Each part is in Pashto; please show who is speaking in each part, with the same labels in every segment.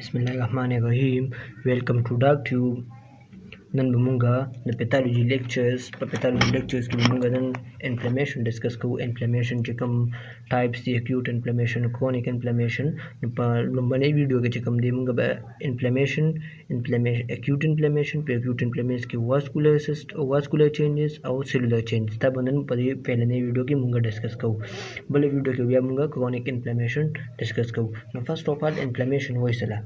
Speaker 1: Bismillahirrahmanirrahim. Welcome to DocTube. Nan bumunga na pathology lectures. Pathology lectures ki bumunga nan inflammation discuss ko inflammation chikam types the acute inflammation, chronic inflammation. Pa lumbane video ke chikam de munga ba inflammation, acute inflammation ki vascular changes और cellular changes. तब nan पहले पहले video की munga discuss को. बले video के बिया munga chronic inflammation discuss को. Now first of all inflammation होइसला.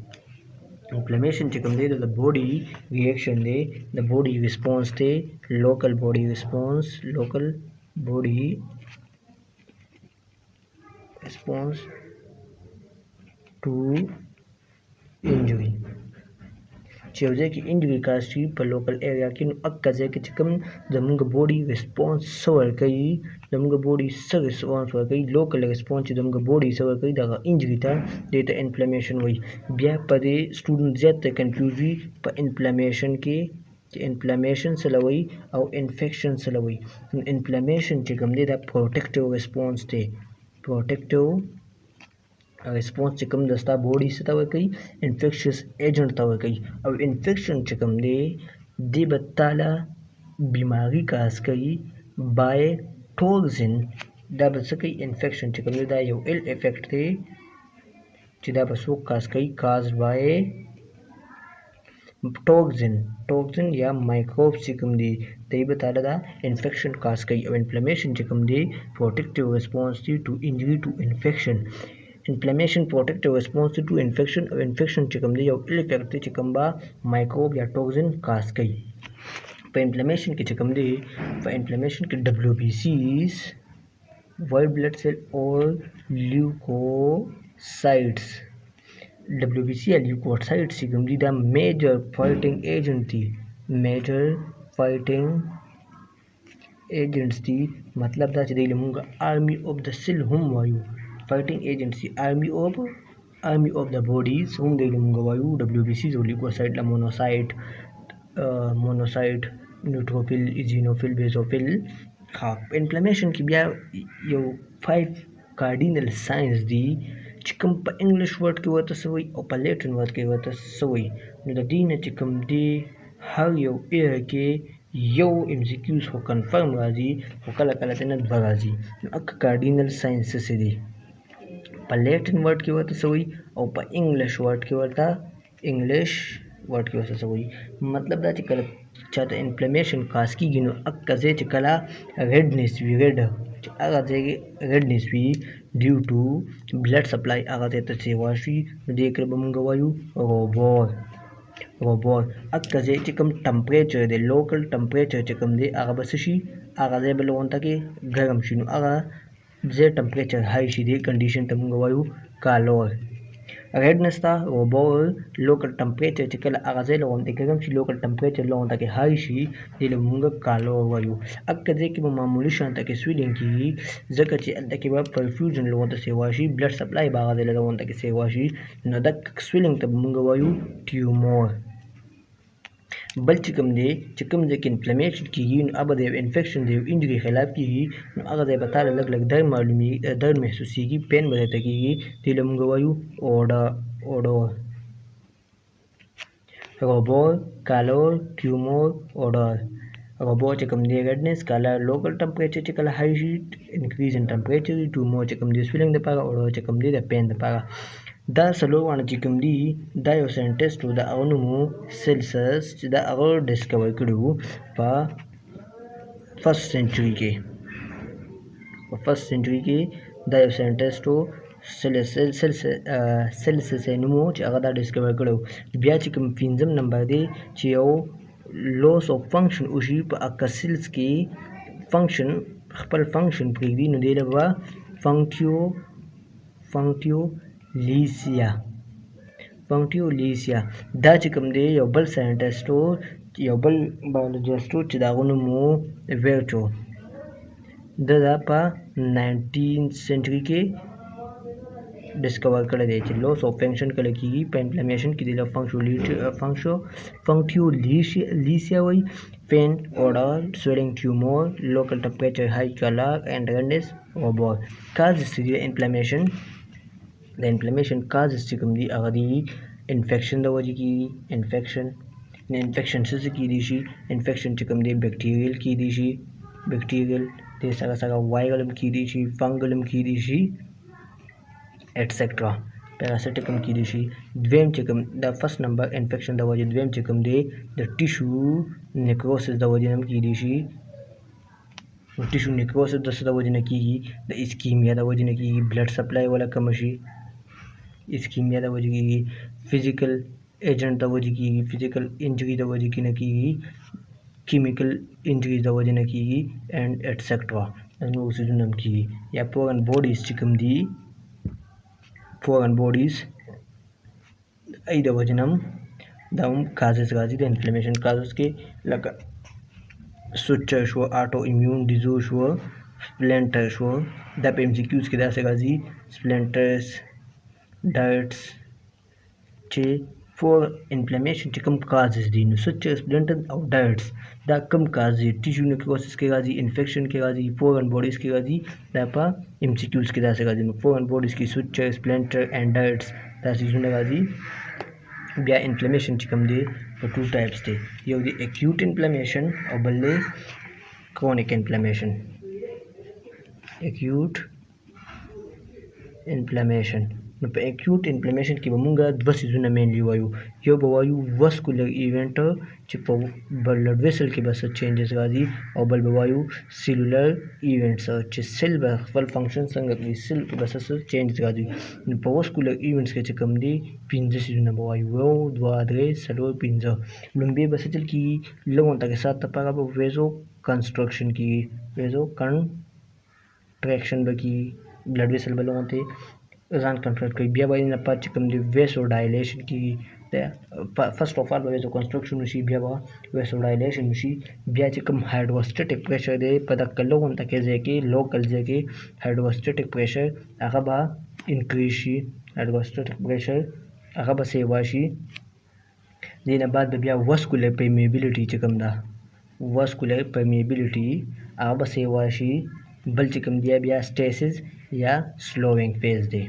Speaker 1: Inflammation chikam de the body reaction de the body response de local body response to injury चेवजे की इंजरी कास्टी पर लोकल एरिया की अक्काजे के चिकम जमुंग बॉडी रिस्पांस सवर कई जमुंग बॉडी सर रिस्पांस सवर कई लोकल रिस्पांस जमुंग बॉडी सवर कई दागा इंजरी था देता इन्फ्लेमेशन हुई ब्या पदे स्टूडेंट ज़्यादा कंफ्यूजी पर इन्फ्लेमेशन से लवई और इन्फेक्शन से लवई इन्फ्लेमेशन चिकम देता प्रोटेक्टिव रिस्पांस थे प्रोटेक्टिव रिस्पॉन्स चिकम दस्ता बॉडी से तवे कई इन्फेक्शियस एजेंट तवे कई अब इन्फेक्शन चिकम दे बताला बीमारी कास कई बाय टॉक्सिन दा बस कई इन्फेक्शन चिकम दे दा यो इल इफेक्ट थे चिदा बसो कास कई काज बाय टॉक्सिन या माइक्रोब चिकम दे बताला दा इन्फेक्शन कास कई अब इन्फ्लेमेशन चिकम दे protective response to injury to infection Inflammation protective response to infection or infection चिकम दे या इल इफेक्ट चिकम बा माइक्रोब या टॉक्सिन कास कई पर इन्फ्लेमेशन के चिकम दे पर इन्फ्लेमेशन के WBCs वाइट ब्लड सेल और ल्यूकोसाइट्स WBC या ल्यूकोसाइट्स चिकम दी दा मेजर फाइटिंग एजेंट्स थी मतलब दा चदे लमुंगा आर्मी ऑफ द सेल हम वायु fighting agency army of the bodies whom they lumgawayu WBCs or leukocyte la monocyte neutrophil eosinophil basophil ha inflammation ki biya yo 5 cardinal signs di chikam pa english word ki wata sawai or pa latin word ki wata sawai no da dina chikam di har yo era ke yo MCQs ho confirm razi ho kala tanat barazi ak cardinal signs se di पर Latin word की वजह से हुई और पर English word की वजह से हुई मतलब दा चिकल चाहते इन्फ्लेमेशन कास की गिनो अक्काजे चिकला रेडनेस भी ड्यू टू ब्लड सप्लाई आगाजे तो सेवाशी देख रहे बमुंगवायु रोबोर अक्काजे चिकम टेम्परेचर दे लोकल टेम्परेचर चिकम दे आगा बसशी आगाजे बलोन तक गरम शिनो आगा जे टेम्परेचर हाई शीदे कंडीशन तमुंगवायु कालोर रेडनेस था रोबोर लोकल टेम्परेचर चिकल आगाजे लोन तकम शी लोकल टेम्परेचर लोन तक हाई शी दिल मुंगा कालोर वायु अक्कजे की मामूली शान तक स्वीलिंग की जगह ची अंत के बाद परफ्यूजन लोन तक सेवाशी ब्लड सप्लाई बागा दिल लोन तक सेवाशी नदक स्वीलिंग तमुंगवायु ट्यूमर बल चिकम दे के इन्फ्लेमेशन की अब दे इन्फेक्शन दे इंजरी खिलाफ की अगर दे बता अलग अलग दर्द महसूस की पेन बदलता की दिल मुंगवायु रोबोर कालोर ट्यूमर ऑर्डर रोबोर चिकम दे रेडनेस काला लोकल टेम्परेचर चिकल high heat increase in temperature tumour चिकम दे स्वेलिंग दे पागा ऑर्डर चिकम दे पेन दे पागा da salowaan chikum di dio scientist to da anumu celsus da agar discover kru pa first century ke dio scientist to celsus anumu agar da discover kru bia chikum finzam number de chio loss of function ushi pa cells ki function khapal function predi no de la punctiolysia da chikam de yobal scientist to yobal biologist to chidagunu mo verto da pa 19th century के डिस्कवर कर दे loss of function कर की इन्फ्लेमेशन की दिला फंक्शनलिसिया हुई pain order swelling tumour local temperature high colour and redness cause inflammation the inflammation causes chikum di agadi infection द वजह की इन्फेक्शन से की दी शी इन्फेक्शन च कम दे बैक्टीरियल की दी शी बैक्टीरियल ते सगा वायरल की दी शी फंगल की दी शी एटसेट्रा पैरासिटिकम की दी शी द्वेम चिकम द फर्स्ट नंबर इन्फेक्शन द वजह द्वेम चिकम दे द टिश्यू नेक्रोसिस द वजह की दी शी टिश्यू नेक्रोसिस द वजह की द इस्कीमिया द वजह की ब्लड सप्लाई वाला कमशी इस्कीमिया द वजह की फिजिकल एजेंट द वजह की फिजिकल इंजरी द वजह की न की केमिकल इंजरी द वजह न की एंड एटसेट्रा उसी जो नम की या फॉरेन बॉडीज चिकम दी फॉरेन बॉडीज आई द वजह नम दम काजेस गाजी द इन्फ्लेमेशन काजेस के लगा suture show auto immune disease show स्प्लेंटर शो द एमसीक्यूज के दासे गाजी स्प्लेंटर्स डाइट्स चे for inflammation चे कम causes दी नु such as splinter और diets दा कम causes tissue necrosis के गाजी infection के गाजी foreign bodies के गाजी दा पा MCQs के दा से गाजी foreign bodies की such as splinter and diets दा से जुने गाजी बिया inflammation चे कम दे तो two types थे ये होती acute inflammation और बल्ले chronic inflammation acute inflammation acute inflammation की बमुंगा बस इजुना मेनली वायु यो बवायु vascular event chip blood vessel के बस चेंजेस गाजी और बल बवायु सेलुलर इवेंट्स च सेल बल फंक्शन संग की सेल के बस चेंजेस गाजी वस्कुलर इवेंट्स के चकम दी पिंज इजुना बवायु वो द्वादरे सलो पिंज लंबे बस चल की लोगों तक के साथ तपागा वेजो कंस्ट्रक्शन की वेजो कंट्रैक्शन बकी ब्लड वेसल बलों थे रान कंट्रैक्ट की बिया बाई नपा चिकम दी वेसो डायलेशन की फर्स्ट ऑफ ऑल वेसो कंस्ट्रक्शन मुशी बिया बा वेसो डायलेशन मुशी बिया चिकम हाइड्रोस्टैटिक प्रेशर दे पदा कलो उन तक जे के लोकल जे के हाइड्रोस्टैटिक प्रेशर अगबा इंक्रीज हाइड्रोस्टैटिक प्रेशर अगबा सेवाशी देना बाद बिया वस्कुलर परमेबिलिटी चिकम दा वस्कुलर परमेबिलिटी अगबा सेवाशी बल चिकम दिया बिया स्टेसिस या स्लोइंग फेज दे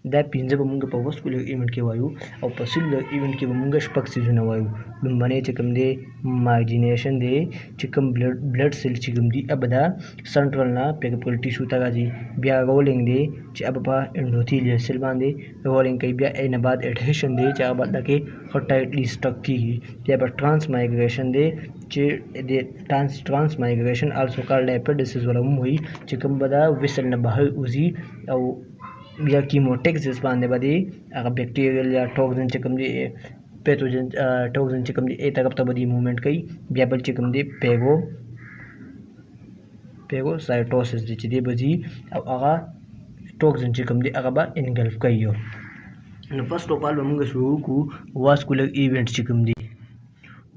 Speaker 1: दा पिंज बमुंग पर वस्कुलर इवेंट के वायु और पसिलर इवेंट के बमुंग स्पक सीजन वायु दुम्बने चिकम दे मार्जिनेशन दे चिकम ब्लड सेल चिकम दी अबदा सेंट्रल ना पेरिफेरल टिश्यू तगा जी बिया रोलिंग दे च अबपा एंडोथेलियल सेल बांधे रोलिंग कई बिया एन बाद एडहेशन दे च अबदा के टाइटली स्टक की या पर ट्रांस माइग्रेशन दे ट्रांस माइग्रेशन आल्सो कॉल्ड एपिडिसिस वाला हुई चिकम बदा विसल न बाहर उजी और या कीमोटेक्सिस बांधे बदी अगर बैक्टीरियल या टॉक्सिन चिकम दी पैथोजन टॉक्सिन चिकम दी ए तरफ तबदी मूवमेंट कई बियाबल चिकम दी पेगोसाइटोसिस दी चिदे बजी अब अगा टॉक्सिन चिकम दी अगबा इनगल्फ कई हो फर्स्ट ऑफ ऑल बमुंगे शुरू को वास्कुलर इवेंट चिकम दी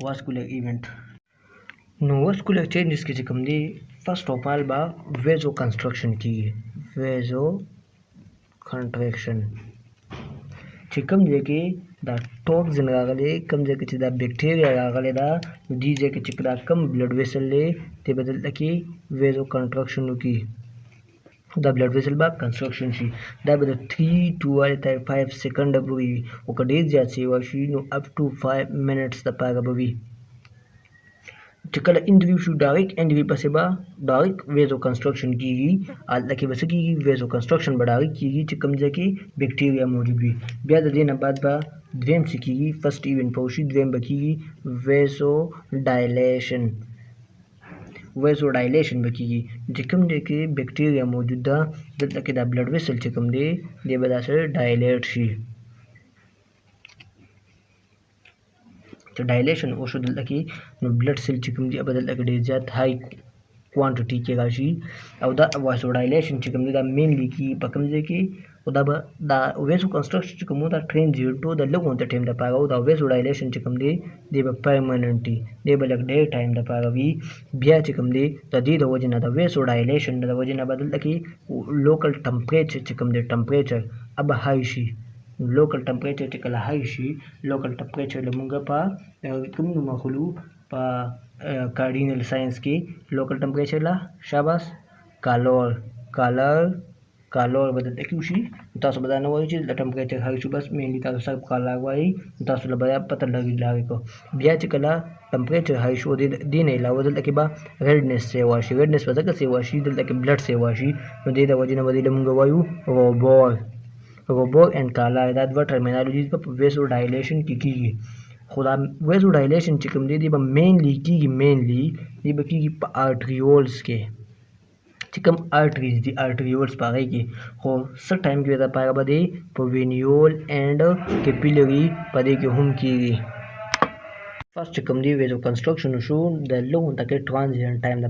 Speaker 1: वास्कुलर इवेंट नो वास्कुलर चेंजेस की चिकम दी फर्स्ट ऑफ ऑल बा वेजो कंस्ट्रक्शन की वेजो कंट्रैक्शन चिकम जेके दा टॉक्सिन गागले कम जेके चिदा बैक्टीरिया गागले दा दी जेके चिकदा कम ब्लड वेसल ले ते बदल तकी वेजो कंट्रैक्शन की दा ब्लड वेसल बा कंस्ट्रक्शन शी दा बदल 3 to 5 सेकंड बुई ओका डेज जा सेवा शी नो अप टू 5 मिनट्स दा पागा बवी चिकला इंडिविजुअल डायरेक्ट एंड पसेबा डायरेक्ट वेजो कंस्ट्रक्शन की आज लके बस की वेजो कंस्ट्रक्शन बढ़ाई की चिकम जाके बैक्टीरिया मौजूद भी ब्याद देना बाद बा द्वेम से की फर्स्ट इवेंट पौशी द्वेम बकी वेजो डायलेशन बकी चिकम जाके बैक्टीरिया मौजूदा जब तक दा ब्लड वेसल चिकम दे बदा से डायलेट शी तो डायलेशन ओशो दल की ब्लड सेल चिकम दी बदल तक दे जात हाई क्वांटिटी के गाशी और दा वासो डायलेशन चिकम दी दा मेनली की पकम जे की उदा दा वेसो कंस्ट्रक्शन चिकम दा ट्रेन जीरो टू द लोगों द टाइम दा पागा उदा वेसो डायलेशन चिकम दे परमानेंटली दे बलक डे टाइम दा पागा वी बिया चिकम दे द दी द वजन दा वेसो डायलेशन दा वजन बदल तक लोकल टेंपरेचर चिकम दे टेंपरेचर अब हाई शी लोकल टेंपरेचर चिकला हाई शी लोकल टेंपरेचर लमुंगा पा कम मखलू पा कार्डिनल साइंस की लोकल टेंपरेचर ला शाबाश कलर کالور به دلته کې وشي. تاسو به دا نه وایئ چې د ټمپریچر هاي شو، بس مینلی تاسو صرف کالر وایئ، تاسو له به پته لګي کو. بیا چې کله ټمپریچر هاي شو دې نه علاوه دلته کې به ریډنس سیوا شي. ریډنس به ځکه سیوا شي دلته کې بلډ سیوا شي، نو دې د وجې نه به دې موږ وایو روبور اینډ کالر. دا دوه ټرمینالوجیز په ویزو ډایلیشن کې کیږي. خو دا ویزو ډایلیشن چې کوم دی به مینلی دی به کیږي په آرټریولز کې، چې کوم آرټریز دي آرټریولز په هغې کې. خو څه ټایم کې د پاره به دی په وینیول اینډ کیپیلري په دې کې هم کیږي. فرست چې کوم دی ویزو کنسټرکشن شو د لو غونته کې ټرانزیانټ ټایم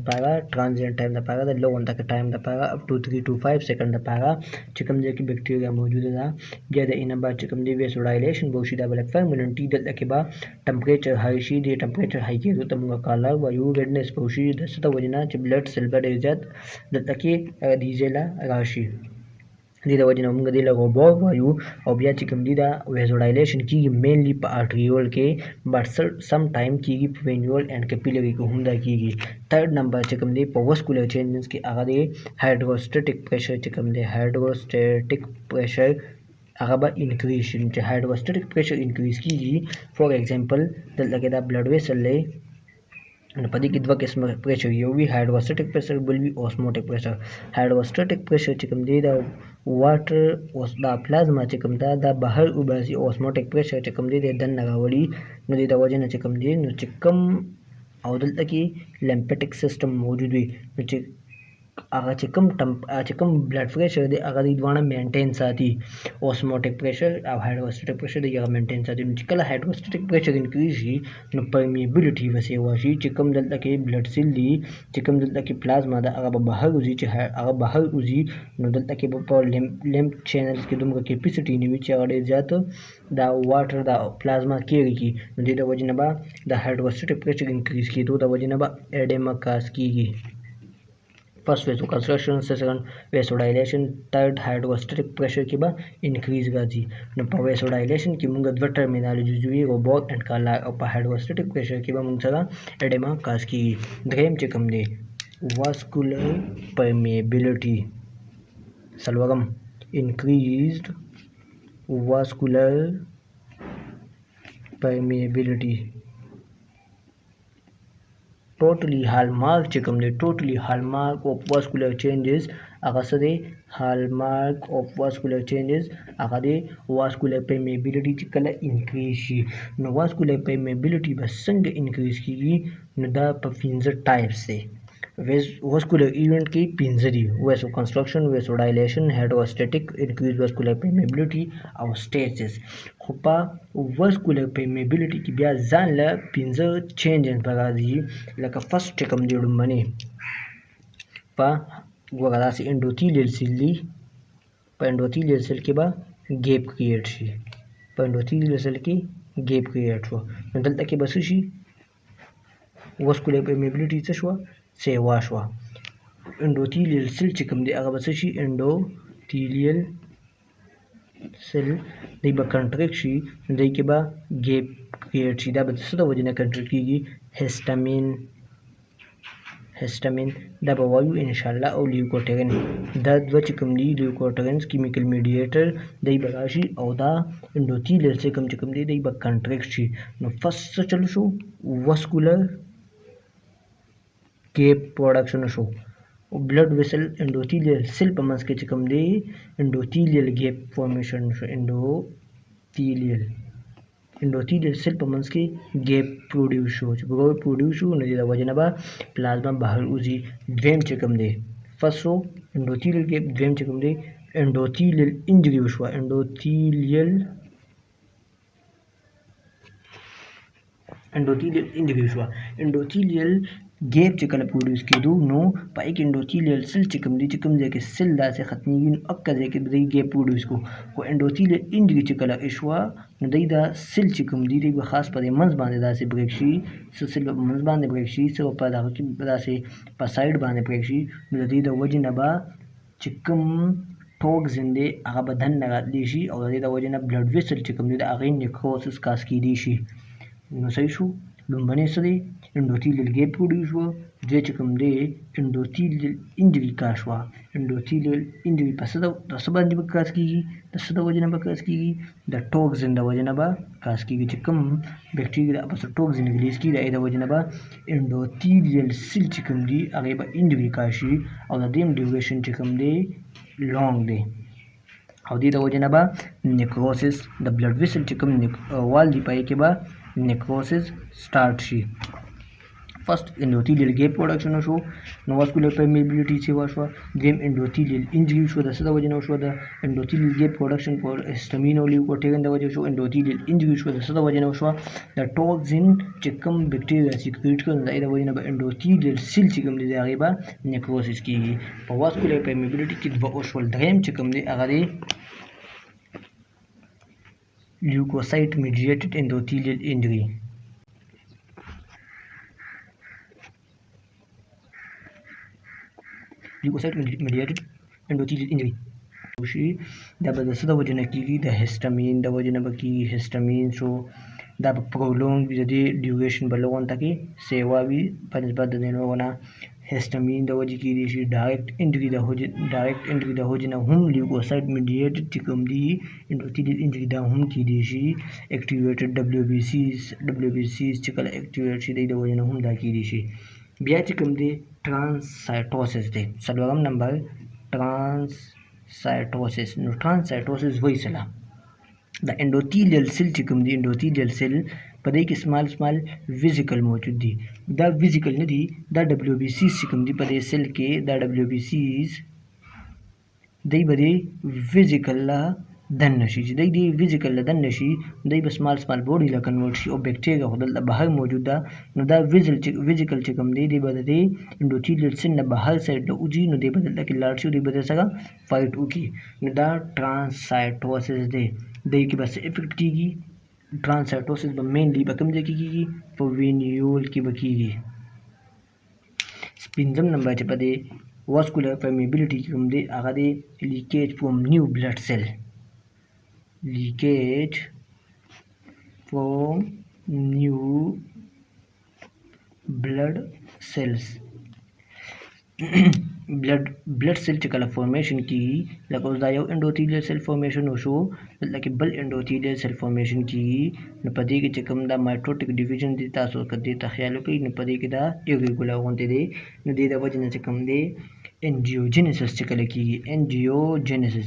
Speaker 1: دپاره د لو غونته کې ټایم دپاره اپ ټو 3 to 5 سیکنډ دپاره چې کوم ځای کې بکټیریا موجوده ده. بیا د اینه بعد چې کوم دی ویزو ډایلیشن به وشي، دا به لږ فارمولن ټي دلته کې به ټمپریچر هاي شي. د ټمپریچر هاي کېدو ته موږ کالر وایو. ریډنس به وشي د څه د وجې نه چې بلډ سیل به ډېر زیات دلته کې دې ځای له راشي، دې د وجې نه موږ دې له روبور وایو. او بیا چې کوم دی دا ویزو ډایلیشن کېږي مینلی په آرټریول کې، بټ سم ټایم کېږي په وینیول اینډ کیپیلري کې هم دا کېږي. تھرډ نمبر چې کوم دی په وسکولر چینجز کې هغه دی هایډروسټیټک پریشر. چې کوم دی هایډروسټیټک پریشر هغه به انکریز شي. چې هایډروسټیټک پریشر انکریز کېږي، فور ایگزامپل دلته کې دا بلډ ویسل دی، نو په دې کې دوه قسمه پریشر، یو وي هایډروسټیټک پریشر، بل وي اوسموټیک پریشر. هایډروسټیټک پریشر چې کوم دی دا واټر دا پلازما چې کوم دا بهر وباسي. اوسموټیک پریشر چې کوم دی د دننه راوړي. نو دې د وجې نه چې کوم دی نو چې کوم او دلته کې لیمفیټک سیستم موجود وي، نو چې هغه چې کوم بلډ پریشر دی هغه دوی دواړه مینټین ساتي. اوسموټیک پریشر او هایډروسټیټک پریشر دی هغه مینټین ساتي. نو چې کله هایډروسټیټک پریشر انکریز شي نو پرمیبیلیټي به سیوا شي. چې کوم دلته کې بلډ سیل دي، چې کوم دلته کې پلازما ده هغه به بهر وځي. چې هغه بهر وځي نو دلته کې به په لیمف چینلز کې دومره کیپیسټي نه وي چې هغه ډېر زیات دا واټر دا پلازما کیری کی. نو دې د وجې نه به د هایډروسټیټک پریشر انکریز کېدو د وجې نه به ایډیما کاز کېږي. فرست ویزو کنسټرکشن، سیکنډ ویزو ډایلیشن، تھرډ هایډروسټیټک پریشر کې به انکریز راځي. نو په ویزو ډایلیشن کې موږ دوه ټرمینالوجیز وي، روبور اینډ کالر. او په هایډروسټیټک پریشر کې به موږ سره ایډیما کاز کېږي. دریم چې کوم دی واسکولر پرمیبیلیټي. څلورم انکریزډ واسکولر permeability. Totally hallmark چې کوم دی totally hallmark of vascular changes هغه څه دی hallmark of vascular changes هغه دی vascular permeability چې کله انکریز شي. نو vascular permeability به څنګه انکریز کیږي؟ نو دا په 15 ټایپس دی. vascular event کې 15 دي: ویسو کنسټرکشن، ویسو ډایلیشن، هایډروسټیټک، انکریز vascular permeability او stasis. خو په vascular permeability کې بیا ځان له 15 چینجز به راځي. لکه فرست چې کوم دی لومړنی په ګوره داسې انډوتیلیل سیل دي، په انډوتیلیل سیل کې به ګیپ کریټ شي. په انډوتیلیل سیل کې ګیپ کریټ شو، نو دلته کې به څه شي؟ vascular permeability څه شوه؟ سیوا شوه. انډوتیلیل سیل چې کوم دی هغه به څه شي؟ انډوتیلیل سیل دی به کنټریکټ شي، نو دی کې به ګیپ کریټ شي. دا به څه د وجې نه کنټریکټ کېږي؟ هیسټامین دا به وایو انشاءالله، او لیوکوټرین. دا دوه چې کوم دي لیوکوټرینز کیمیکل میډیټر دی به راشي، او دا انډوتیلیل سیل چې کوم دی دی به کنټریکټ شي. نو فرست څه چلو شو؟ واسکولر ګیپ پروډکشن شو. بلډ ویسل انډوتیلیل سیل په منځ کې چې کوم دی انډوتیلیل ګیپ فارمیشن شو. انډوتیلیل سیل په منځ کې ګیپ پروډیوس شو. چې پروډیوس شو نو د وجې نه به پلازما بهر وځي. دویم چې کوم دی فرست شو انډوتیلیل ګیپ، دویم چې کوم دی انډوتیلیل انجری وشوه. انډوتیلیل انجری وشوه. انډوتیلیل ګیپ چې کله پروډیوس کېدو نو په هغې کې انډوتیلیل سیل چې کوم دی چې کوم ځای کې سیل داسې ختمېږي نو هغه ځای کې به دی ګیپ پروډیوس کړو. خو انډوتیلیل انجري چې کله شوه نو دی دا سیل چې کوم دی دی به خاص په دې منځ باندې داسې بریک شي. څه سیل به په منځ باندې بریک شي، څه به په دغه کې داسې په سایډ باندې بریک شي. نو د دې د وجې نه به چې کوم ټوکسین دی هغه به دننه راتلی شي، او د دې د وجې نه بلډ ویسل چې کوم دی د هغې نیکروسس کاز کېدی شي. نو صحیح شو. لومړنی څه دی؟ انډوتیلیل ګیپ پروډیوس شوه. دې چې کوم دی انډوتیلیل انجري کار شوه. انډوتیلیل انجري په څه باندې به کاز کېږي؟ د څه د وجې نه به کاز کېږي؟ د ټوکسین د وجې نه به کاز کېږي چې کوم بکټریا د اپس ټوکسین ریلیز کېږي د هغې د وجې نه به انډوتیلیل سیل چې کوم دي هغې به انجري کار شي او د دې ډیوریشن چې کوم دی لانګ دی او دې د وجې نه به نیکروسس د بلډ ویسل چې کوم وال دی په هغې کې به نیکروسس سټارټ شي. فرست انډوتیلیل ګیپ پروډکشن وشو نو واسکولر پرمیبلیټي سیوا شوه. دویم انډوتیلیل انجري شو د څه د وجې نه وشوه؟ د انډوتیلیل ګیپ پروډکشن په هسټامین او لیوکوټرین د وجې شو. انډوتیلیل انجري شو د څه د وجې نه وشوه؟ د ټوکسین چې کوم بکټریا سیکریټ کړل د هغې د وجې نه به انډوتیلیل سیل چې کوم دی د هغې به نیکروسس کېږي. په واسکولر پرمیبلیټي کې دوه وشول. دریم چې کوم دی هغه دی لیوکوسایټ میډیټډ انډوتیلیل انجري. لیوکوسایټ میډیټډ انډوتیلیل انجري شي دا به د څه د وجې نه کېږي؟ د هسټامین د وجې نه به کېږي. هسټامین شو دا به پرولونګ وي، د دې ډیوریشن به لږ غونته کې سیوا وي په نسبت د دې نورو نه. هسټامین د وجې کېدی شي. ډایرکټ انجري د وجې نه هم لیوکوسایټ میډیټډ چې کوم دي انډوتیلیل انجري دا هم کېدی شي. اکټیویټډ ډبلیو بي سیز چې کله اکټیویټ شي د دې د وجې نه هم دا کېدی شي. بیا چې کوم دی ټرانسسایټوسس دی. څلورم نمبر ټرانسسایټوسس. نو ټرانسسایټوسس وایي څه؟ د انډوتیلیل سیل چې کوم دی انډوتیلیل سیل په دې کې سمال ویزیکل موجود دي. دا ویزیکل نه دي، دا ډبلیو بي سیز چې کوم دي په دې سیل کې دا ډبلیو بي سیز دی به دې ویزیکل له دننه شي. چې دی ویزیکل له دننه شي دی به سمال بوډي له کنورټ شي او بکټریا خو دلته بهر موجود ده. نو دا ویزیکل چې کوم دی به د دې انډوتیلیل سیل نه بهر سایډ ته وځي نو دی به دلته کې لاړ شي او دی به د سره فایټ وکړي. نو دا ټرانسسایټوسس دی. دی کې به څه افیکټ کېږي؟ ټرانسسایټوسس به مینلی به کوم ځای کې کېږي؟ په وینیول کې به کېږي. پنځم نمبر چې په دې واسکولر پرمیبلیټي کې کوم دی هغه دی لیکیج فرام نیو بلډ سیل. leakage from new blood cells. blood cell چې کله فارمیشن کیږي لکه اوس دا یو انډوتیلیل سیل فارمیشن وشو دلته کې بل انډوتیلیل سیل فارمیشن کیږي نو په دې کې چې کوم دا مایټوټیک ډیویژن دي تاسو کدی ته خیال وکړئ نو په دې کې دا ایریګولر غونډې دي نو دې د وجه نه چې کوم دی انجیوجینیسس چې کله کیږي انجیوجینیسس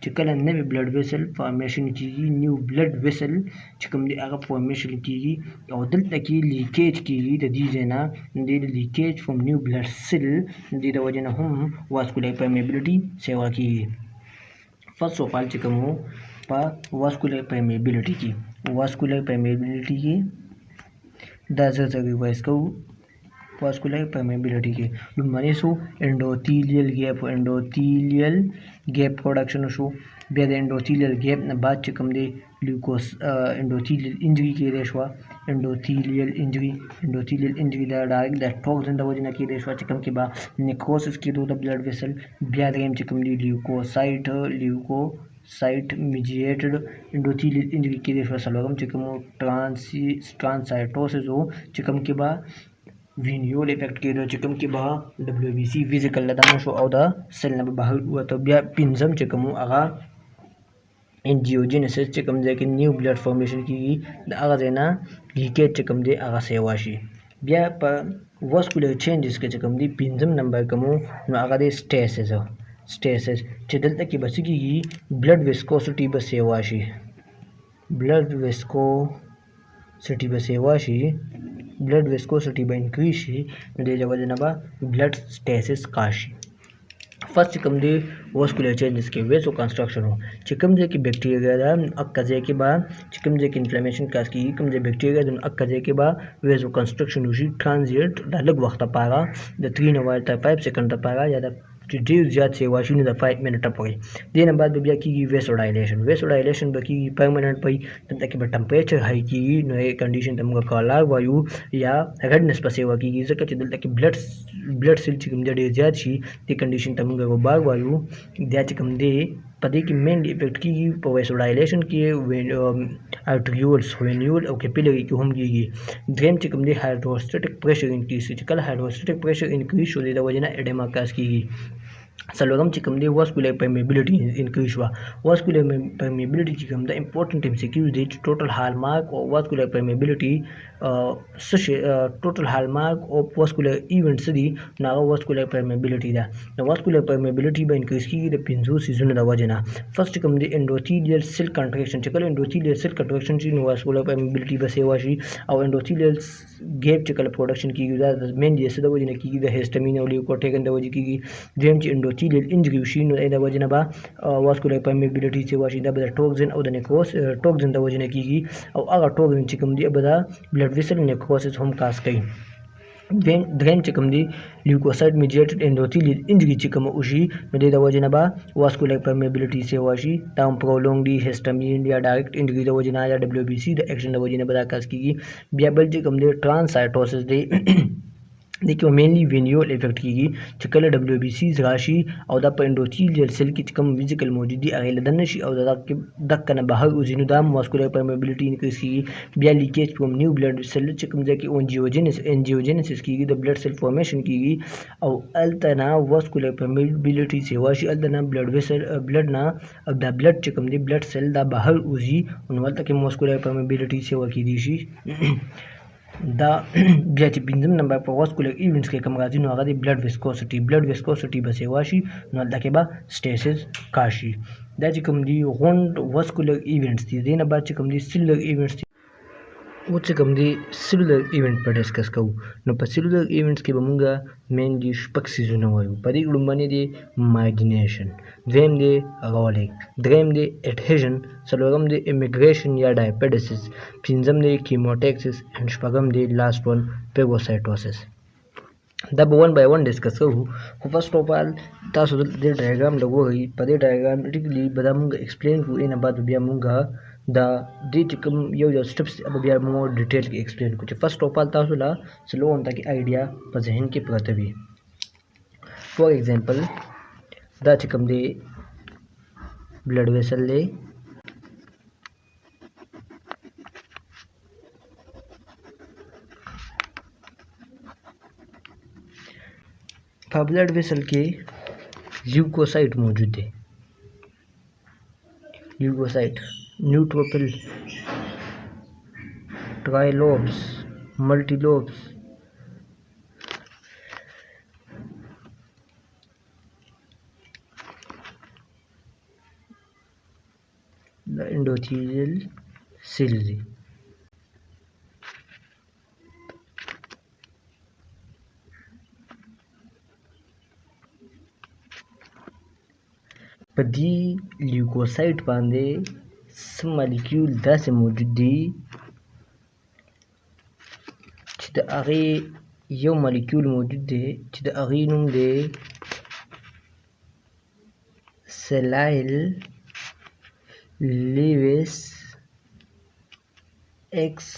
Speaker 1: چې کله نوی بلډ ویسل فارمیشن کیږي نیو بلډ ویسل چې کوم دی هغه فارمیشن کیږي او دلته کې لیکیج کیږي د دې ځای نه د لیکیج فرام نیو بلډ سیل د دې د وجې نه هم واسکولر پرمیبلیټي سیوا کیږي. فرست آف آل چې کوم په واسکولر پرمیبلیټي کې دا زه ریوایز کوو واسکولر پرمیبلیټي کې لومړی سو انډوتیلیل ګیپ پروډکشن شو بیا د انډوتیلیل ګیپ نه بعد چې کوم دی انډوتیلیل انجري کېدی شوه انډوتیلیل انجري دا ډایرکټ د ټوکسن د وجې نه کېدی شوه چې کوم کې به نیکروسس کېدو د بلډ ویسل بیا دریم چې کوم دی لیوکوسایټ میډیټډ انډوتیلیل انجري کېدی شوه څلورم چې کوم ټرانسسایټوسس و چې کوم کې به وینیول افیکټ کېدو چې کوم کې به ډبلیو بي سي فزیکل له دننه شو او د سیل نه به بهر ووته بیا پنځم چې کوم هغه انجیوجینیسس چې کوم ځای کې نیو بلډ فارمیشن کېږي د هغه ځای نه لیکیج چې کوم دی هغه سیوا شي. بیا په واسکولر چینجز کې چې کوم دی پنځم نمبر کوم نو هغه دی سټیسس چې دلته کې به څه کېږي بلډ ویسکوسټي به سیوا شي بلډ ویسکوسټي به انکریز شي نو د دې وجې نه به بلډ سټیسس کار شي. فرست چې کوم دی واسکولر چینجز کې ویسو کنسټرکشن و چې کوم ځای کې بیکټیریا ده اکه ځای کې به چې کوم ځای کې انفلمیشن کاز کېږي کوم ځای بیکټیریا ده اکه ځای کې به ویسو کنسټرکشن وشي ټرانزیټ د لږ وخت لپاره د 3 نه تر 5 سیکنډ لپاره یا د چې ډېر زیات سیوا شي نو د 5 منټه پورې دې نه بعد به بیا کېږي ویسوډایلیشن به کېږي پرمننټ پي دلته کې به ټمپریچر های کېږي نو یې کنډیشن ته موږ کالار وایو یا ریډنس په سیوا کېږي ځکه چې دلته کې بلډ سیل چې کوم دی ډېر زیات شي دې کنډیشن ته موږ غبار وایو بیا چې کوم دی پدې کې مینلی افیکټ کیږي په ویسوډایلیشن کې آرټریولز وینیول او کیپیلری کې هم کیږي. دریم چې کوم دی هایدروسټیټک پریشر انکریز چې کله هایدروسټیټک پریشر انکریز شو د وجه نه اډیما کاز کیږي. څلورم چې کوم دی واسکولر پرمیبیلیټي انکریز شوه. واسکولر پرمیبیلیټي چې کوم دا امپورټنټ ام سی کیو دی چې ټوټل هال مارک او واسکولر پرمیبیلیټي ټوټل هال مارک او واسکولر ایونټس دي نو هغه واسکولر پرمیبیلیټي ده. نو واسکولر پرمیبیلیټي به انکریز کیږي د پنځو سیزونو د وجه نه. فرست کوم دی اندوتیلیل سیل کنټریکشن چې کله اندوتیلیل سیل کنټریکشن شي نو واسکولر پرمیبیلیټي به سیوا شي او اندوتیلیل ګیپ چې کله پروډکشن کیږي دا مین دی څه د وجه نه کیږي د هیسټامین او لیوکوټریګن د وجه کیږي. دویم چې اندوتیلیل انجری وشي نو د وجه نه به واسکولر پرمیبیلیټي سیوا شي دا به د ټوکسین او د نیکروس ټوکسین د وجه نه کیږي او هغه ټوکسین چې کوم دی به د بلډ ویسل نیکروسس هم کاز کوي. دریم چې کوم دی لیوکوسایټ میډیټډ اندوتیلیل انجری چې کوم وشي نو د وجه نه به واسکولر پرمیبیلیټي سیوا شي دا هم پرولونګ دی هیسټامین یا ډایرکټ انجری د وجه نه یا دبلیو بي سي د اکشن د وجه نه به دا کاز کیږي. بیا بل چې کوم دی ټرانسایټوسس دی د کې مینلی وینیول افیکټ کیږي چې کله دبلیو بي سیز راشي او دا په اندوتیلیل سیل کې چې کوم ویزیکل موجود دي هغه له دنه شي او دا دک نه بهر وځي نو دا واسکولر پرمیبیلیټي انکریز کیږي. بیا لیکیج فرام نیو بلډ سیل چې کوم ځای کې انجیوجینیسس کیږي د بلډ سیل فارمیشن کیږي او الته نه واسکولر پرمیبیلیټي سیوا شي الته نه بلډ ویسل بلډ نه او دا بلډ چې کوم دی بلډ سیل دا بهر وځي نو ولته کې واسکولر پرمیبیلیټي سیوا کیدی شي. دا بیا چې پنځم نمبر په واسکولر ایونټس کې کوم راځي نو هغه دی بلډ ویسکوسټي به سیوا شي نو هلته کې به سټیسس کاشي. دا چې کوم دی غونډ واسکولر ایونټس دي. دې نه بعد چې کوم دی سیلولر ایونټس دي او چې کوم دی سیلولر ایونټ په ډسکس کوو نو په سیلولر ایونټس کې به مونږ مینلی شپږ څیزونه وایو. په دې کې لومړنی دی مایګرینیشن، دویم دی رولینګ، دریم دی اډهیژن، څلورم دی امیګریشن یا ډایپیډسس، پنځم دی کیموټیکسس اینډ شپږم دی لاست ون پیګوسایټوسس. دا به ون بای ون ډسکس کوو خو فرست اف آل تاسو د ډایګرام لګوئ. په دې ډایګرام ډیټیکلی به دا مونږ ایکسپلین کوو نه بعد بیا مونږ دا دې چې کوم یو سټپس به بیا مو ډیټیل کې ایکسپلین کوو چې فرست اف آل تاسو لا سلو ان تکي آیډیا په ذهن کې پراته وي. فور ایگزامپل دا چې کوم دی بلډ ویسل دی په بلډ ویسل کې لیوکوسایټ موجود دی. لیوکوسایټ نیوټروفیل ټرایلوبس ملټیلوبس د انډوتیلیل سیل دي. په دې لیوکوسایټ باندې سم مالیکول داسې موجود دي چې د هغې یو مالیکول موجود دی چې د هغې نوم دی سیلایل لیویس ایکس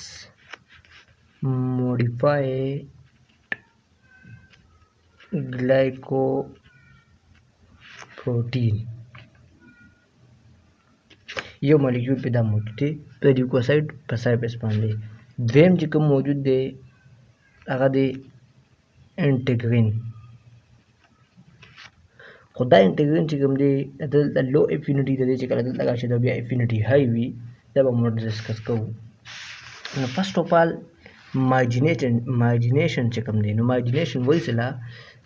Speaker 1: موډیفایډ گلایکوپروټین. یو مالیکول پیدا موجود دی په لیوکوسایټ په سرفیس باندې. دویم چې کوم موجود دی هغه دی انټیګرین. خو دا انټیګرین چې کوم دی دلته لو افینټي دی چې کله دلته راشي دا بیا افینټي های وي دا به موږ ډسکس کوو. نو فرست اف آل مایګرینیشن چې کوم دی نو مایګرینیشن وایي سلا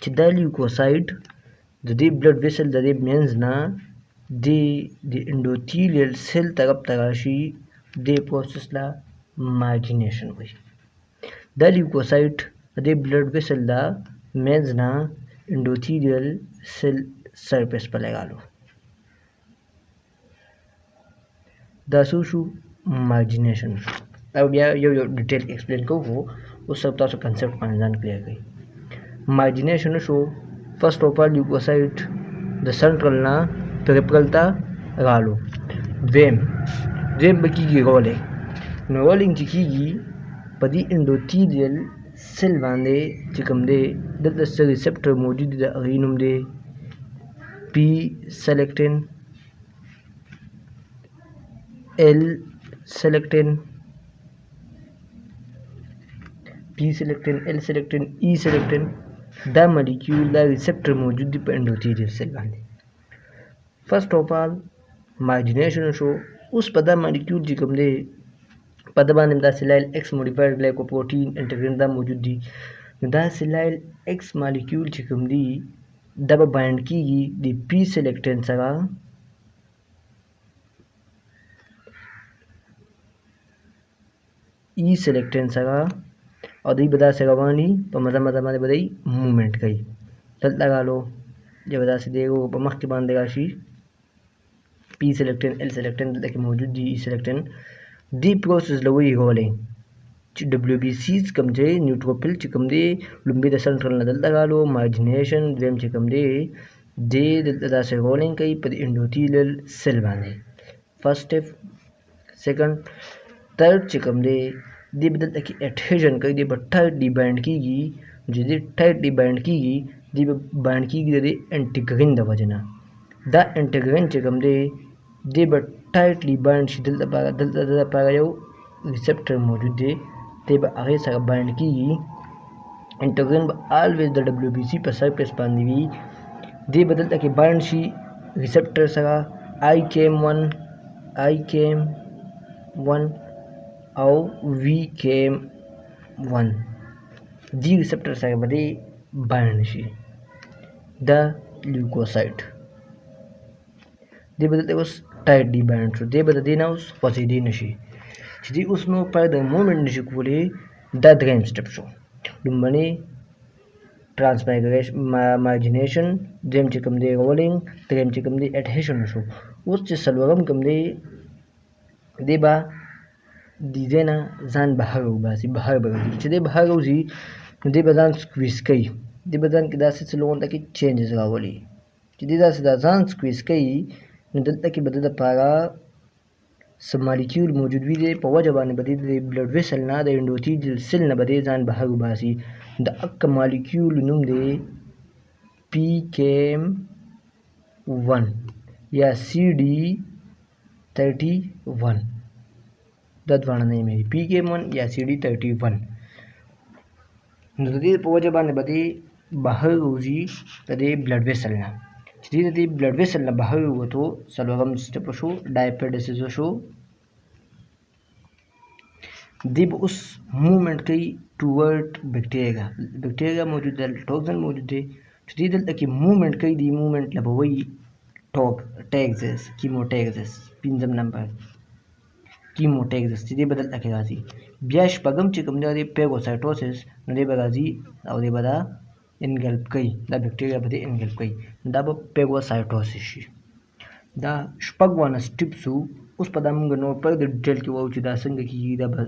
Speaker 1: چې دا لیوکوسایټ د دې بلډ ویسل د دې مینز نه د انډوتیلیل سیل طرف ته راشي دې پروسس لا مایګرینیشن وایي. دا لیوکوسایټ د دې بلډ ویسل دا مینز نه انډوتیلیل سیل سرفیس په لګالو دا څه شو مایګرینیشن. او بیا یو ډیټیل ایکسپلین کوو اوس سب تاسو کنسپټ باندې ځان کلیئر کړئ. مایګرینیشن شو فرست اف آل لیوکوسایټ د سنټرل نه پریفرل ته رالو. دویم به کېږي رولینګ. نو رولینګ چې کېږي په دې انډوتیلیل سیل باندې چې کوم دی دلته څه ریسپټر موجود دی د هغې نوم دی پی سلیکټین L selectin, P selectin, L selectin, E selectin دا مالیکول دا ریسپټر موجود دی په انډوتیلیل سیل باندې. فرست اف آل مارجینیشن شو. اوس په دا مالیکول چې کوم دی په دا باندې دا سیلایل ایکس موډیفاید ګلایکوپروټین انټیګرین دا موجود دی. نو دا سیلایل ایکس مالیکول چې کوم دی دا به بایند کیږي د پی سیلیکټین سره ای سیلیکټین سره او دوی به داسې رواني په مزه باندې به دوی موومنټ کوي. دلته رالو چې به داسې دی په مخکې باندې راشي پی سیلیکټین ایل سیلیکټین دلته کې موجود دي ای سیلیکټین. دی پروسس له وایي رولینګ چې ډبلیو بي سیز کوم دی نیوټروفیل چې کوم دی لومبي د سنټرل نه دلته رالو مارجینیشن دویم چې کوم دی دی دلته داسې رولینګ کوي په انډوتیلیل سیل باندې. فرست سټیپ. سیکنډ تھرډ چې کوم دی دی به دلته کې اډهیژن کوي دی به ټایټلی بایند کیږي. چې دی ټایټلی بایند کیږي دی به بایند کیږي د انټیګرین د وجه نه. دا انټیګرین چې کوم دی دی به ټایټلی بایند شي دلته لپاره یو ریسپټر موجود دی دی به هغې سره بایند کیږي. انټیګرین به آلویز د ډبلیو بي سي په سرفیس باندې وي. دی به دلته کې بایند شي ریسپټر سره آی کیم 1 او وی کیم 1 دی ریسپټر سره به دی بایند شي د لیوکوسایټ. دی به دلته اوس ټایټلی بایند شو. دی به د دې نه اوس خوځېدی نه شي چې دی اوس نو فردر موومنټ نه شي کولی. دا دریم سټپ شو. لومړنی مارجینیشن، دویم چې کوم دی رولینګ، دریم چې کوم دی اډهیشن شو. اوس چې څلورم کوم دی دی به د دې نه ځان بهر وباسي، بهر به راځي. چې دی بهر راوځي نو دی به ځان سکویز کوي، دی به ځان کې داسې څه لغونته کې چینجز راولي. چې دی داسې دا ځان سکویز کوي نو دلته کې به د دپاره څه مالیکیول موجود وي دی په وجه باندې به دی د بلډ ویسل نه د انډوتیلیل سیل نه به دی ځان بهر وباسي. د هغه مالیکیول نوم دی پی کیم 1 یا سی ډي 31. دا دواړه نه یې پی کیم 1 یا سی ډي 31. نو د دې په وجه باندې به دی بهر وځي د دې بلډ ویسل نه. چې دی د دې بلډ ویسل نه بهر ووتو څلورم سټپ شو، ډایپیډسیس شو. دی به اوس موومنټ کوي ټوورډ بیکټیریا. بیکټیریا موجود دی، ټوکسن موجود دی. چې دی دلته کې موومنټ کوي، دی موومنټ له به وایي ټیکزس، کیموټیکزس. پنځم نمبر کیموټیکزس چې دی به دلته کې راځي. بیا شپږم چې کوم دی پیګوسایټوسس، نو دی به راځي او دی به دا انګلپ کوي، دا بیکټیریا به دی انګلپ کوي، دا به پیګوسایټوسس شي. دا شپږ وانه سټیپس وو. اوس په دا موږ نور پر د ډیټیل کې وایو چې دا څنګه کېږي، دا به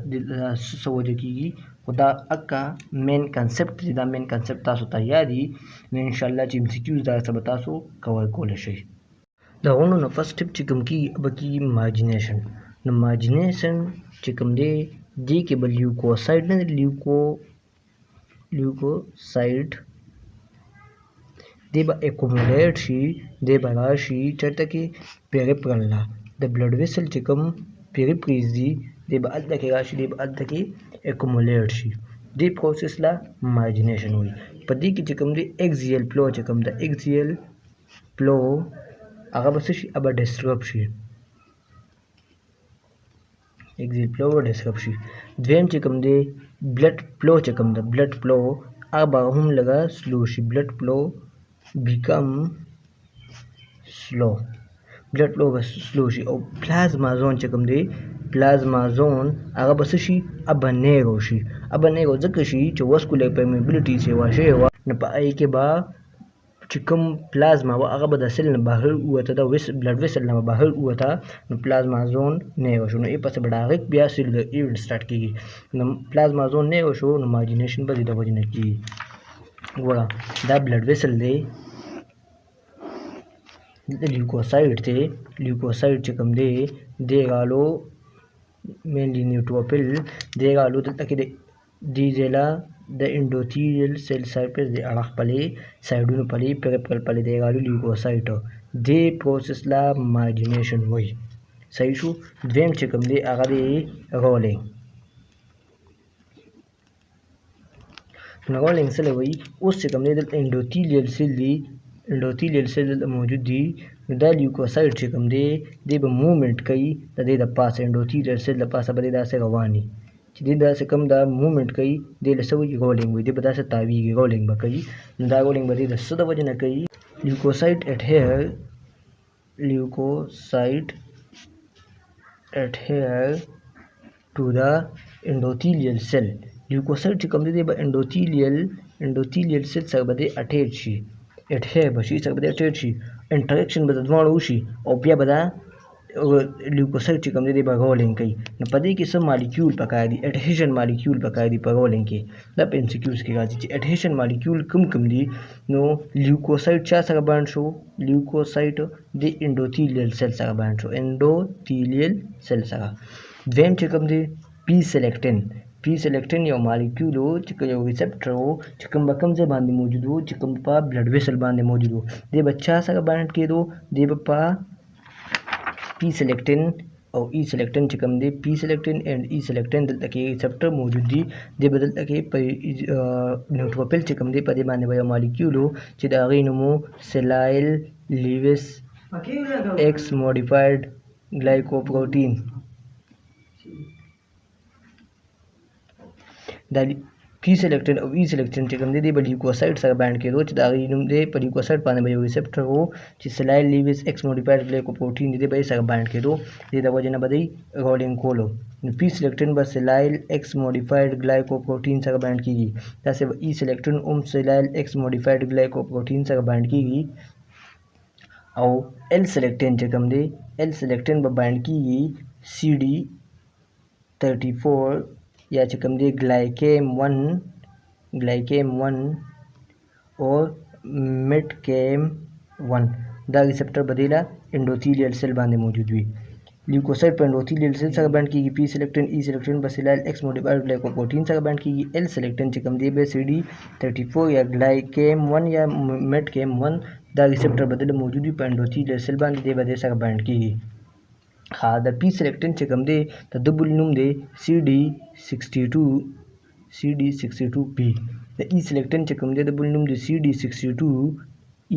Speaker 1: څه وجه کېږي. خو دا اکا مین کنسپټ دی، دا مین کنسپټ تاسو ته یاد وي نو انشاءالله چې MCQs دا څه به تاسو کور کولی شئ. د هغونو نه فرست سټپ چې کوم کېږي به کېږي مارجینیشن. نو مارجینیشن چې کوم دی دې کې به لیوکوسایډ نه دی، لیوکوسایډ دی به اکومولیټ شي، دی به راشي چېرته کې پیریفرل له د بلډ ویسل چې کوم پیریفریز دي دی به هلته کې راشي، دی به هلته کې اکومولیټ شي. دې پروسس له مارجینیشن وایي. په دې کې چې کوم دی ایکزیل فلو چې کوم ده، ایکزیل فلو هغه به څه شي، هغه به ډسټرب شي، ایکزیل فلو به ډسټرب شي. دویم چې کوم دی بلډ فلو چې کوم ده، بلډ فلو هغه به هم لږه سلو شي. بلډ فلو بیکم سلو، بلډ فلو به سلو شي. او پلازما زون چې کوم دی، پلازما زون هغه به څه شي، هغه به نیرو شي. هغه به نیرو ځکه شي چې وسکولر پرمیبلیټي سیوا شوې وه، نو په هغې کې به چې کوم پلازما وه هغه به د سیل نه بهر ووته، د بلډ ویسل نه به بهر ووته، نو پلازما زون نیرو شو. نو ای پسې به ډایرکټ بیا سیلولر ایونټ سټارټ کېږي. نو پلازما زون نیرو شو نو مارجینیشن به د دې وجې نه کېږي. ګوره دا بلډ ویسل دی، دلته لیوکوسایډ دی. لیوکوسایډ چې کوم دی دی رالو مینلی نیوټروفیل دی رالو دلته کې دی ځایله د انډوتیلیل سیل سرفیس د اړخ پلې سایډونو پلې پیریفرل پلې دی رالو لیوکوسایډ. دې پروسس له مارجینیشن وایي. صحیح شو. دویم چې کوم دی هغه دی رولینګ. رولینګ څه وایي؟ اوس چې کوم دی دلته انډوتیلیل سیل دی، انډوتیلیل سیل دلته موجود دی، نو دا لیوکوسایډ چې کوم دی دی به موومنټ کوي د دې د پاسه، انډوتیلیل سیل د پاسه به دی داسې رواني چې دی داسې کوم دا موومنټ کوي، دی له څه وایي؟ رولینګ وایي. دی به داسې تاویږي، رولینګ به کوي. نو دا رولینګ به دی د څه د وجې نه کوي؟ لیوکوسایډ adhere to the endothelial cell. لیوکوسایډ چې کوم دی به انډوتیلیل سیل سره به دی اټیچ شي، adhere به شي، سره به دی اټیچ شي، انټریکشن به د دواړو وشي او بیا به دا لیوکوسایډ چې کوم دی به رولینګ کوي. نو په دې کې څه مالیکیول پکار دي؟ اډهیژن مالیکیول پکار دي په رولینګ کې. دا په MCQs کې راځي چې اډهیژن مالیکیول کوم دي. نو لیوکوسایډ چا سره باند شو؟ لیوکوسایډ د انډوتیلیل سیل سره باند شو، انډوتیلیل سیل سره. دویم چې کوم دی پی سلیکټین. پی سلیکټین یو مالیکیول و چې یو ریسپټر و چې کوم به کوم ځای باندې موجود و، چې کوم په بلډ ویسل باندې موجود و، دی به چا سره باند کېدو؟ دی به په پی سلیکټین او ای سلیکټین چې کوم دی، پی سلیکټین اینڈ ای سلیکټین دلته کې ریسپټر موجود دي. دی به دلته کې په نیوټروفیل چې کوم دی په دې باندې به یو مالیکیول و چې د هغې نوم و سیلایل لیویس ایکس موډیفاید ګلایکوپروټین. دا پی سلیکټین او ای سلیکټین چې کوم دی دی به لیوکوسایډ سره باند کېدو چې د هغې نوم دی په لیوکوسایډ باندې به یو ریسپټر و چې سیلایل لیویس ایکس موډیفاید ګلایکوپروټین دی به یې سره باند کېدو، دې د وجې نه به دی رولینګ کولو. نو پی سلیکټین به سیلایل ایکس موډیفاید ګلایکوپروټین سره باند کېږي، داسې به ای سلیکټین هم سیلایل ایکس موډیفاید ګلایکوپروټین سره باند کېږي. او ال سلیکټین چې کوم دی، ال سلیکټین به باند کېږي CD34 یا چې کوم دی ګلایکیم 1 اور میټکیم 1. دا ریسپټر به دی له انډوتیلیل سیل باندې موجود وي. لیوکوسایډ په انډوتیلیل سیل سره باند کېږي، پی سلیکټین ای سلیکټین به سیلایل ایکس موډیفاید ګلایکوپروټین سره باند کېږي، ال سلیکټین چې کوم دی به CD34 یا ګلایکیم 1 یا میټکیم 1. دا ریسپټر به دلته موجود وي په انډوتیلیل سیل باندې، دی به دې سره باند کېږي. ها د پی سلیکټین چې کوم دی د ده بل نوم دی CD62P. د ای سلیکټین چې کوم دی د بل نوم دی CD62E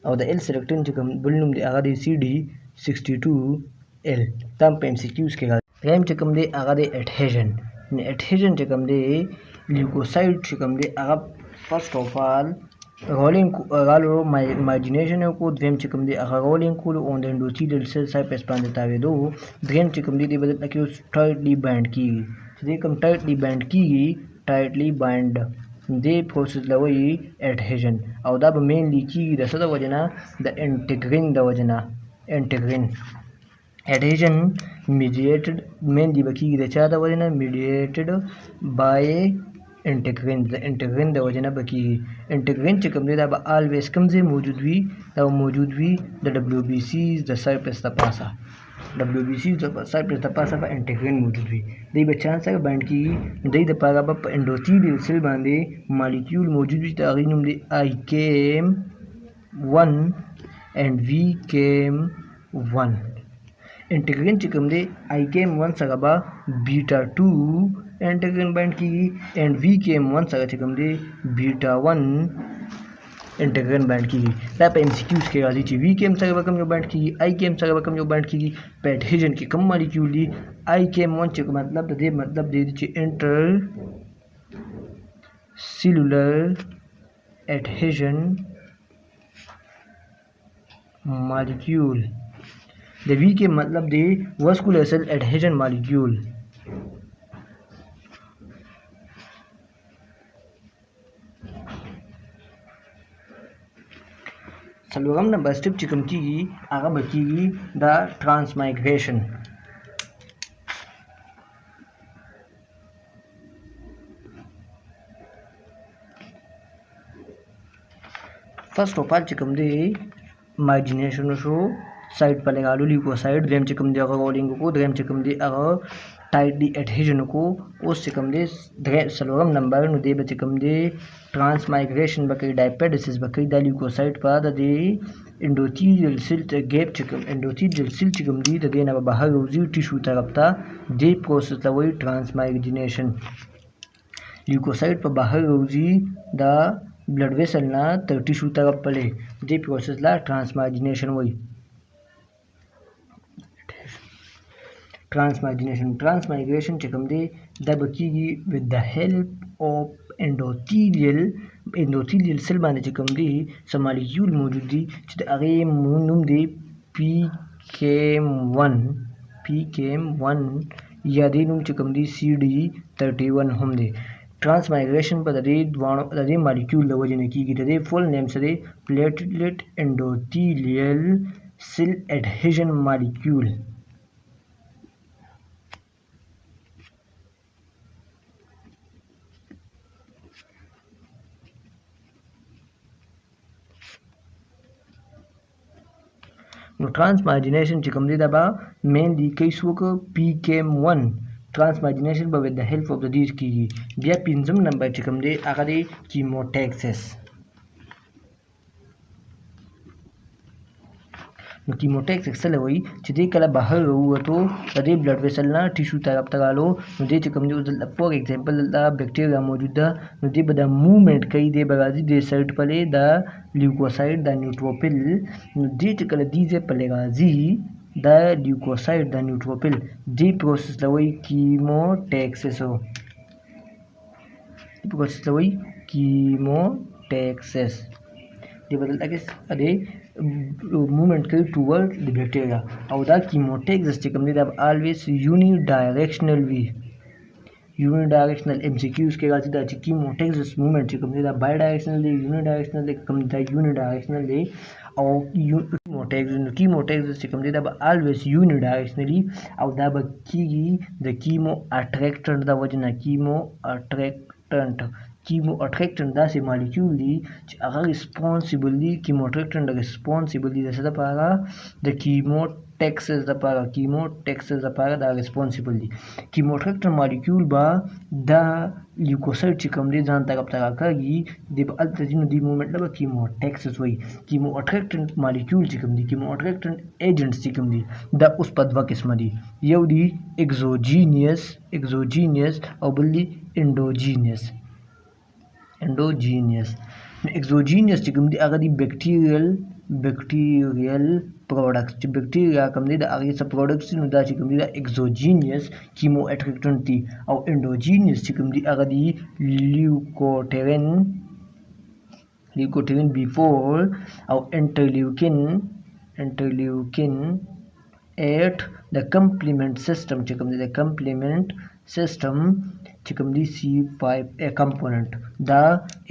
Speaker 1: او د ال سلیکټین چې کوم بل نوم دی هغه دی CD62L. دا په MCQs کې راځي. دریم چې کوم دی هغه دی اډهیژن. نو اډهیژن چې کوم دی لیوکوسایډ چې کوم دی هغه فرسټ اف آل رولینګ غالو مایجنیشن کو. دویم چې کوم دی هغه رولینګ کولو اون د انډوتیلیل سیل سرفیس باندې تاویدو. دریم چې کوم دی دی بدل کې اوس ټایټلی باند کیږي، چې دی کوم ټایټلی باند کیږي، ټایټلی باند دی پروسس لوي اډهیژن. او دا به مینلی کیږي د څه د وجه نه؟ د انټیګرین د وجه نه. انټیګرین اډهیژن میډیټډ مینلی به کیږي د چا د وجه نه؟ میډیټډ بای انټیګرین. د انټیګرین د وجه نه به کیږي. انټیګرین چې کوم دی دا به آلویز کوم ځای موجود وي؟ دا به موجود وي د WBCs د سرفیس د پاسه. WBCs د سرفیس د پاسه به انټیګرین موجود وي. دی به چا سره باند کیږي؟ دی دپاره به په انډوتیلیل سیل باندې مالیکیول موجود وي چې د هغې نوم دی IKM1 and VKM1. انټیګرین چې کوم دی IKM1 سره به بیټا 2 انټیګرین باند کیږي اینڈ VKM1 سره چې کوم دی بیټا 1 انټیګرین باند کیږي. دا په MCQs کې راځي چې VKM سره به کوم یو باند کیږي، IKM سره به کوم یو باند کیږي. په اډهیژن کې کوم مالیکیول دي؟ IKM1 چې مطلب د دې مطلب دی چې انټر سیلولر اډهیژن مالیکیول. د VKM مطلب دی واسکولر سیل اډهیژن مالیکیول. څلورم نمبر سټپ چې کوم کېږي هغه به کېږي د ټرانسمایګریشن. فرسٹ آف آل چې کوم دی مایجنیشن شو، साइड पर लगा लो ल्यूकोसाइड द्रेम चिकम दे रोलिंग को द्रेम चिकम दे tightly adhesion को उस चिकम दे सलोरम नंबर नु दे चिकम दे ट्रांसमाइग्रेशन बकई डायपेडिसिस बकई द ल्यूकोसाइड पर द एंडोथेलियल सेल गैप चिकम एंडोथेलियल सेल चिकम दे ना बाहर रोजी टिश्यू तरफता दे प्रोसेस वही ट्रांसमाइग्रेशन ल्यूकोसाइड पर बाहर रोजी द ब्लड वेसल ना तर टिश्यू तरफ पले दे प्रोसेस ला ट्रांसमाइग्रेशन वही ट्रांसमाइग्रेशन चिकम दे दब की with the help of endothelial cell बाने चिकम दे समालिक्यूल मौजूद दी चित अगे मुनुम दे PKM1 या दे नुम चिकम दे CD31 हम दे ट्रांसमाइग्रेशन पर दे मॉलिक्यूल लवजने की दे फुल नेम से दे platelet endothelial cell adhesion molecule transmigration चिकम दे दबा मेनली कई सुक PKM1 transmigration with the help of the these की बिया पिंजम नंबर चिकम दे आगदे कीमोटैक्सिस कीमोटैक्सिस ले वही चिदे कला बाहर रहू तो तदे ब्लड वेसल ना टिश्यू तरफ तगालो नुदे चिकम दे फॉर एग्जांपल द बैक्टीरिया मौजूदा नुदे बदा मूवमेंट कई दे बगाजी दे साइड पले द ल्यूकोसाइड द न्यूट्रोफिल नुदे चिकला दीजे पलेगाजी द ल्यूकोसाइड द न्यूट्रोफिल दे प्रोसेस लवई कीमोटैक्सिस हो प्रोसेस लवई कीमोटैक्सिस दे बदल आगे अदे movement towards the bacteria. How the chemotaxis चिकम दे अब always unidirectional भी unidirectional MCQs के गाची दा chemotaxis movement चिकम दे bidirectional दे unidirectional दे कम दा unidirectional दे और chemotaxis चिकम दे अब always unidirectionally और दा बकी the chemo attractant दा वजना chemo attractant da se molecule दी अगर responsibly chemo attractant responsibly जैसे दा पारा the chemotaxis दा पारा दा responsibly chemo attractant molecule बा दा leukocyte चिकम दे जान तक अब कगी दे अल्तजिन दी मूवमेंट ला chemotaxis वही chemo attractant molecule चिकम दी chemo attractant agents चिकम दी दा उस पदवा किस्म दी ये दी exogenous और बल्ली endogenous exogenous चिकम दे अगर दी बैक्टीरियल प्रोडक्ट्स बैक्टीरिया कम दे आगे सब प्रोडक्ट्स नु दा चिकम दे एक्सोजीनियस कीमो एट्रैक्टेंट थी और एंडोजीनियस चिकम दे अगर दी ल्यूकोट्रिन B4 और इंटरल्यूकिन 8 द कंप्लीमेंट सिस्टम चिकम दे कंप्लीमेंट सिस्टम चिकम दी C5 ए component the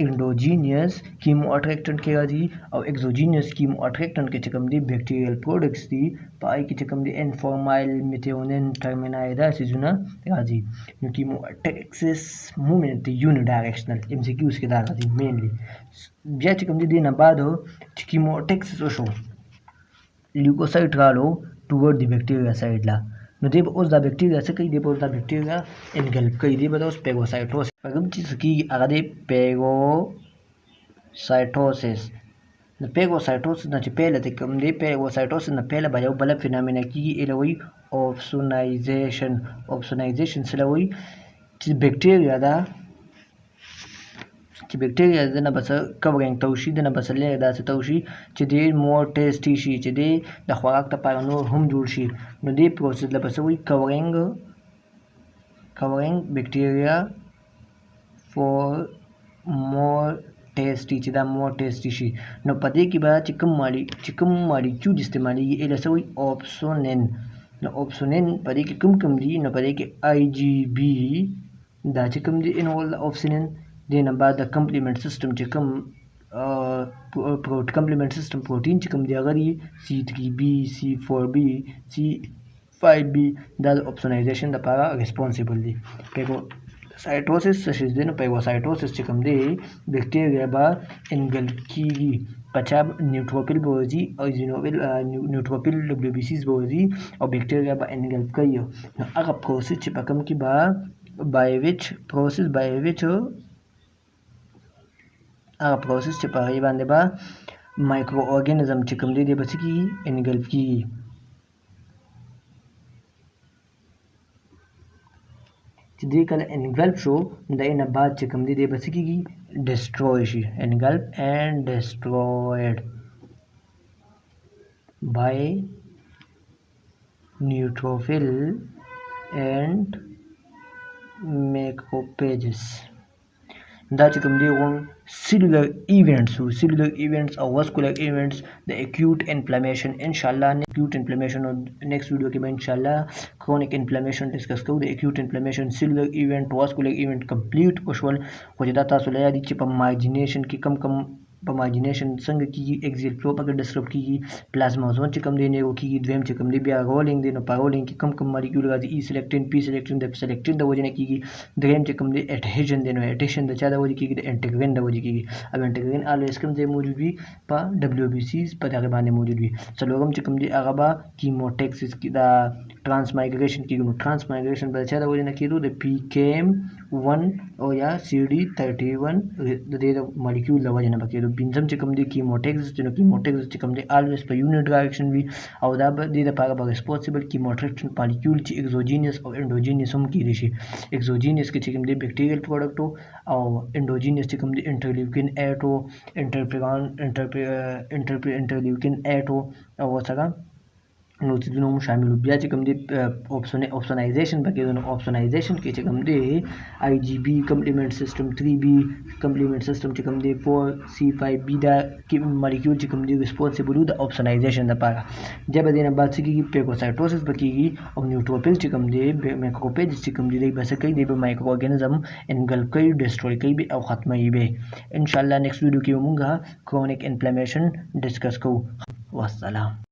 Speaker 1: endogenous chemo attractant के गाजी और एक्सोजीनियस कीमो अट्रैक्टेंट के चिकम दी बैक्टीरियल प्रोडक्ट्स दी पाई की चिकम दी एनफॉर्माइल मेथिओनिन टर्मिनाइडा सिजुना गाजी कीमो अट्रैक्सिस मूवमेंट यूनिडायरेक्शनल MCQs के दागा दी मेनली या चिकम दी देना बाद हो कीमो अट्रैक्सिस ओशो ल्यूकोसाइट गालो टुवर्ड द बैक्टीरिया साइड ला नदीब उस दा बैक्टीरिया से कई दे उस दा बैक्टीरिया एनगल्प कई दे बता उस पेगोसाइटोसिस अगम चीज की आगे पेगोसाइटोसिस न पेगोसाइटोसिस न पहले ते कम दे पेगोसाइटोसिस न पहले बायो बल फिनोमेना की एलवी ऑप्सोनाइजेशन से लवी बैक्टीरिया दा कि बैक्टीरिया दना बस कवरिंग तौशी दना बस ले दा से तौशी चदे मोर टेस्टी शी चदे द खवाक त पानो हम जुड़शी न दे प्रोसेस ल बस वी कवरिंग बैक्टीरिया फॉर मोर टेस्टी चदा मोर टेस्टी शी न पदे की बात चिकम माली क्यों इस्तेमाल ये एला से वी ऑप्सोनिन न ऑप्सोनिन पदे की कम दी न पदे की IgB दा चिकम दी इन ऑल ऑप्सोनिन देना बाद कंप्लीमेंट सिस्टम चिकम कंप्लीमेंट सिस्टम प्रोटीन चिकम दी अगर ये C3b C4b C5b दा ऑप्सोनाइजेशन दा पारा रिस्पांसिबल दी पेगोसाइटोसिस से देना पेगोसाइटोसिस चिकम दे बैक्टीरिया बा एनगल्प की کچا نیوټروفیل به وځي او ایزینوفیل نیوټروفیل WBCs به وځي او بیکټیریا به انګلف کوي. نو هغه پروسس چې په کوم کې به by which هغه پروسس چې په هغې باندې به مایکرو ارګانیزم چې کوم دی به څه کېږي انګلف کېږي. چې دې کله انګلف شو نو د نه بعد چې کوم دی به څه کېږي ډسټروی شي. انګلف اینډ ډسټرویډ by neutrophil and macrophages. دا چې کوم دی غون سیلولر ایونټس او واسکولر ایونټس د اکیوټ انفلمیشن ان شاء الله اکیوټ انفلمیشن او نیکسٹ ویډیو کې به ان شاء الله کرونیک انفلمیشن ډسکس کوو. د اکیوټ انفلمیشن سیلولر ایونټ واسکولر ایونټ کمپلیټ وشول خو چې دا تاسو له یاد چې په مارجینیشن کې کم په مارجینیشن څنګه کېږي اکزیل فلو پکې ډسټرب کېږي پلازمازون چې کوم دی نیرو کېږي دویم چې کوم دی بیا رولینګ دی نو په رولینګ کې کم مالیکول راځي ای سلیکټین پی سلیکټین د سلیکټین د وجې نه کېږي. دریم چې کوم دی اډهیژن دی نو اډهیژن د چا د وجې کېږي د انټیګرین د وجې کېږي او انټیګرین الویز کوم ځای موجود وي په WBCs په دغه باندې موجود وي. څلورم چې کوم دی هغه به کیموټیکسس کې دا ټرانس مایګریشن کېږي نو ټرانس مایګریشن به د چا د وجې نه کېدو د PKM1 او یا CD31 د دې د مالیکول د وجې نه به کېدو. پنځم چې کوم دی کیموټیکسس دی نو کیموټیکسس چې کوم دی الویز په یونټ ډایرکشن وي او دا به دې لپاره به ریسپونسبل کیموټریکشن مالیکول چې اکزوجینیس او انډوجینیس هم کېدی شي. اکزوجینیس کې چې کوم دی بیکټیریل پروډکټ او انډوجینیس چې کوم دی انټرلیوکین 8 او انټرلیوکین 8 او څنګه نو چې نو شامل بیا چې کوم دی اپشنایزیشن پکې نو اپشنایزیشن کې چې کوم دی IgB کمپلیمنٹ سیستم 3B کمپلیمنٹ سیستم چې کوم دی 4C5B دا مالیکول چې کوم دی ریسپونسبل د اپشنایزیشن لپاره. جب دې نه بعد څه کېږي پیګوسایټوسس پکېږي او نیوټروفیل چې کوم دی مایکروفیج چې کوم دی بس کوي دی به مایکرو ارګانیزم انګلف کوي ډسټروی کوي او ختموي به. ان شاء الله نیکسٹ ویډیو کې موږ کرونیک انفلمیشن ډسکس کوو. والسلام.